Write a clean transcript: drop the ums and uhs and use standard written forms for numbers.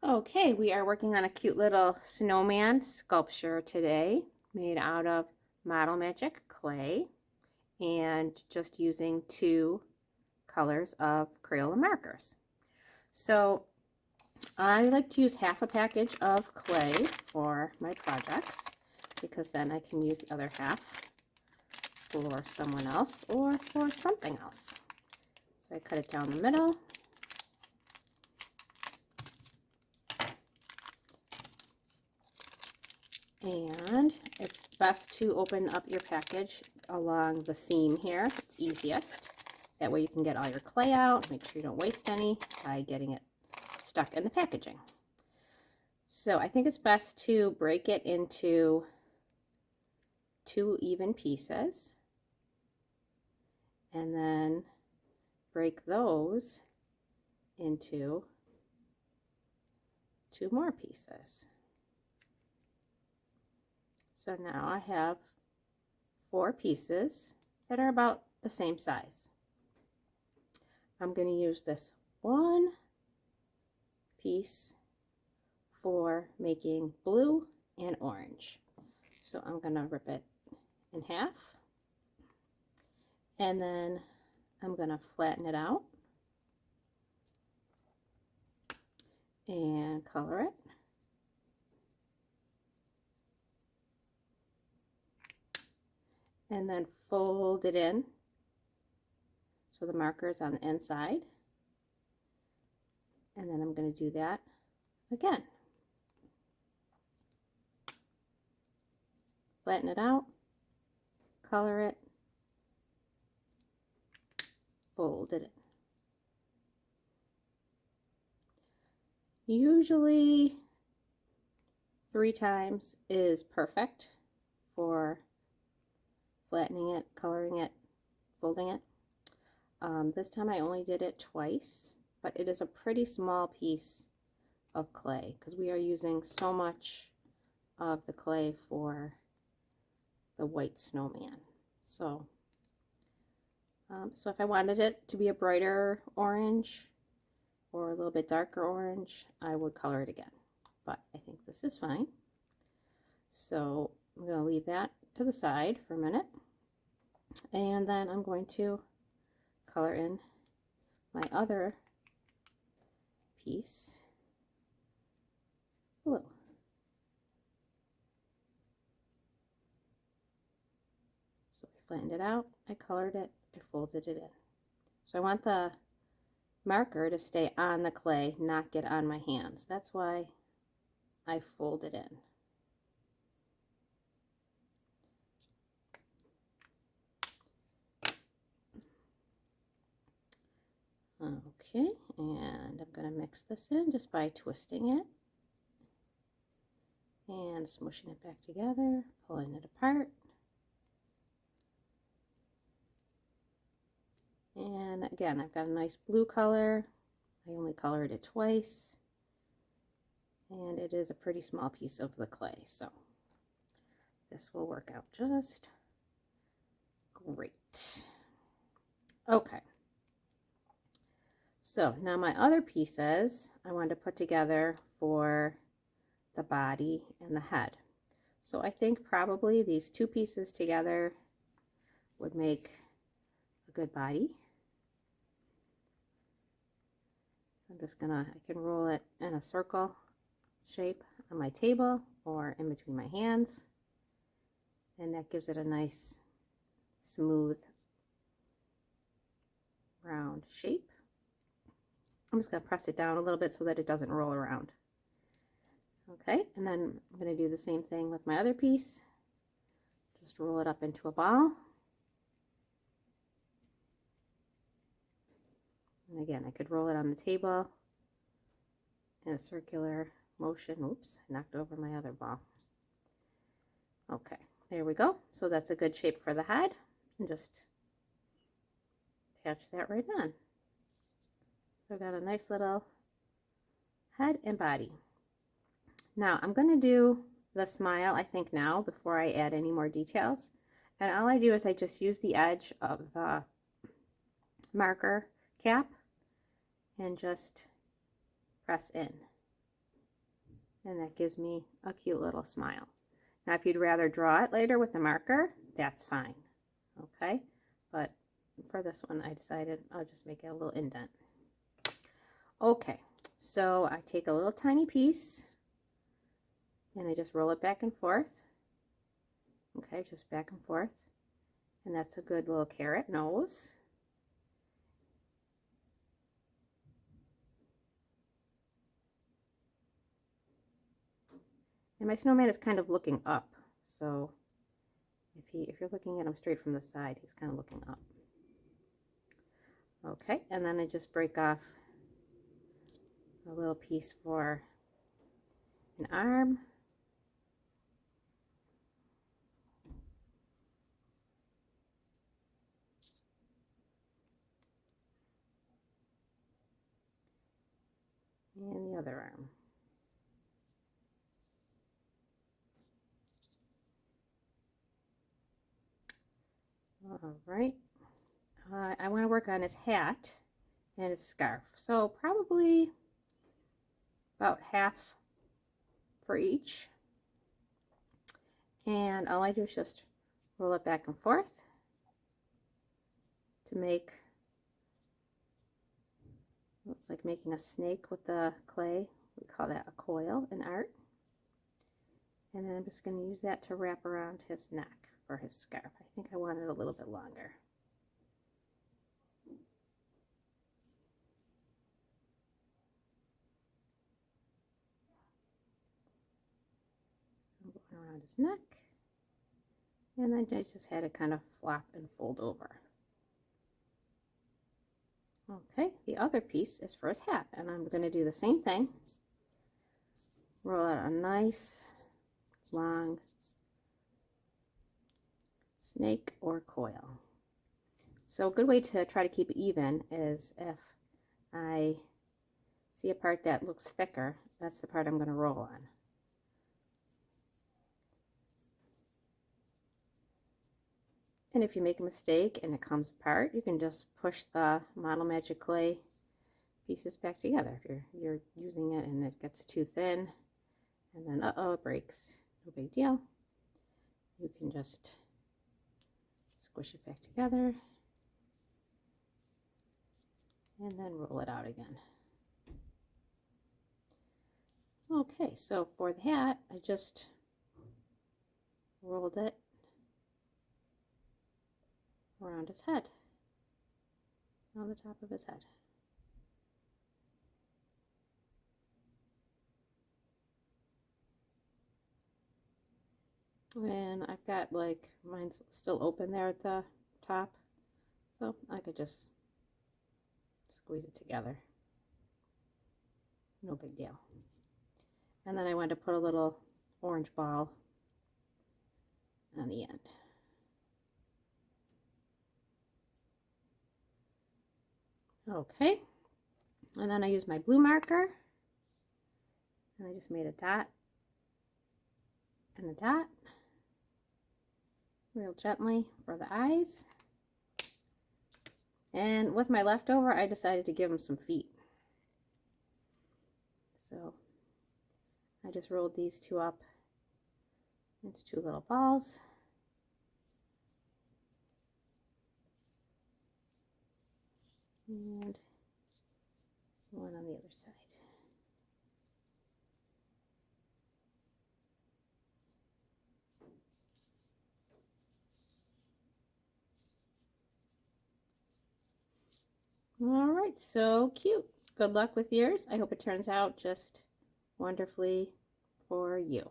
Okay, we are working on a cute little snowman sculpture today, made out of Model Magic clay and just using two colors of Crayola markers. So I like to use half a package of clay for my projects because then I can use the other half for someone else or for something else. So I cut it down the middle. And it's best to open up your package along the seam here. It's easiest. That way you can get all your clay out, make sure you don't waste any by getting it stuck in the packaging. So I think it's best to break it into 2 even pieces and then break those into 2 more pieces. So now I have 4 pieces that are about the same size. I'm going to use this one piece for making blue and orange. So I'm going to rip it in half and then I'm going to flatten it out and color it. And then fold it in so the marker is on the inside. And then I'm going to do that again. Flatten it out, color it, fold it in. Usually 3 times is perfect for flattening it, coloring it, folding it. This time I only did it twice, but it is a pretty small piece of clay because we are using so much of the clay for the white snowman. So if I wanted it to be a brighter orange or a little bit darker orange, I would color it again. But I think this is fine. So I'm going to leave that to the side for a minute. And then I'm going to color in my other piece blue. So I flattened it out, I colored it, I folded it in. So I want the marker to stay on the clay, not get on my hands. That's why I fold it in. Okay, and I'm going to mix this in just by twisting it and smushing it back together, pulling it apart. And again, I've got a nice blue color. I only colored it twice. And it is a pretty small piece of the clay, so this will work out just great. Okay. So now my other pieces I wanted to put together for the body and the head. So I think probably these 2 pieces together would make a good body. I'm just gonna, I can roll it in a circle shape on my table or in between my hands, and that gives it a nice smooth round shape. I'm just going to press it down a little bit so that it doesn't roll around. Okay, and then I'm going to do the same thing with my other piece. Just roll it up into a ball. And again, I could roll it on the table in a circular motion. Oops, I knocked over my other ball. Okay, there we go. So that's a good shape for the head. And just attach that right on. So I've got a nice little head and body. Now I'm going to do the smile, I think, now before I add any more details. And all I do is I just use the edge of the marker cap and just press in. and that gives me a cute little smile. Now if you'd rather draw it later with the marker, that's fine, okay? But for this one I decided I'll just make it a little indent. Okay, so I take a little tiny piece and I just roll it back and forth. Okay, just back and forth. And that's a good little carrot nose. And my snowman is kind of looking up, so if you're looking at him straight from the side, he's kind of looking up. Okay, and then I just break off a little piece for an arm. And the other arm. All right. I want to work on his hat and his scarf. So probably about half for each. And all I do is just roll it back and forth to make, looks like making a snake with the clay. We call that a coil in art. And then I'm just going to use that to wrap around his neck for his scarf. I think I want it a little bit longer. So going around his neck. And then I just had it kind of flop and fold over. Okay, the other piece is for his hat, and I'm going to do the same thing. Roll out a nice long snake or coil. So a good way to try to keep it even is if I see a part that looks thicker, that's the part I'm going to roll on. And if you make a mistake and it comes apart, you can just push the Model Magic clay pieces back together. If you're using it and it gets too thin, and then it breaks, no big deal. You can just squish it back together and then roll it out again. Okay, so for the hat, I just rolled it around his head, on the top of his head. And I've got, like, mine's still open there at the top, so I could just squeeze it together. No big deal. And then I wanted to put a little orange ball on the end. Okay, and then I used my blue marker, and I just made a dot and a dot, real gently for the eyes. And with my leftover, I decided to give him some feet. So I just rolled these two up into two little balls. And one on the other side. All right, so cute. Good luck with yours. I hope it turns out just wonderfully for you.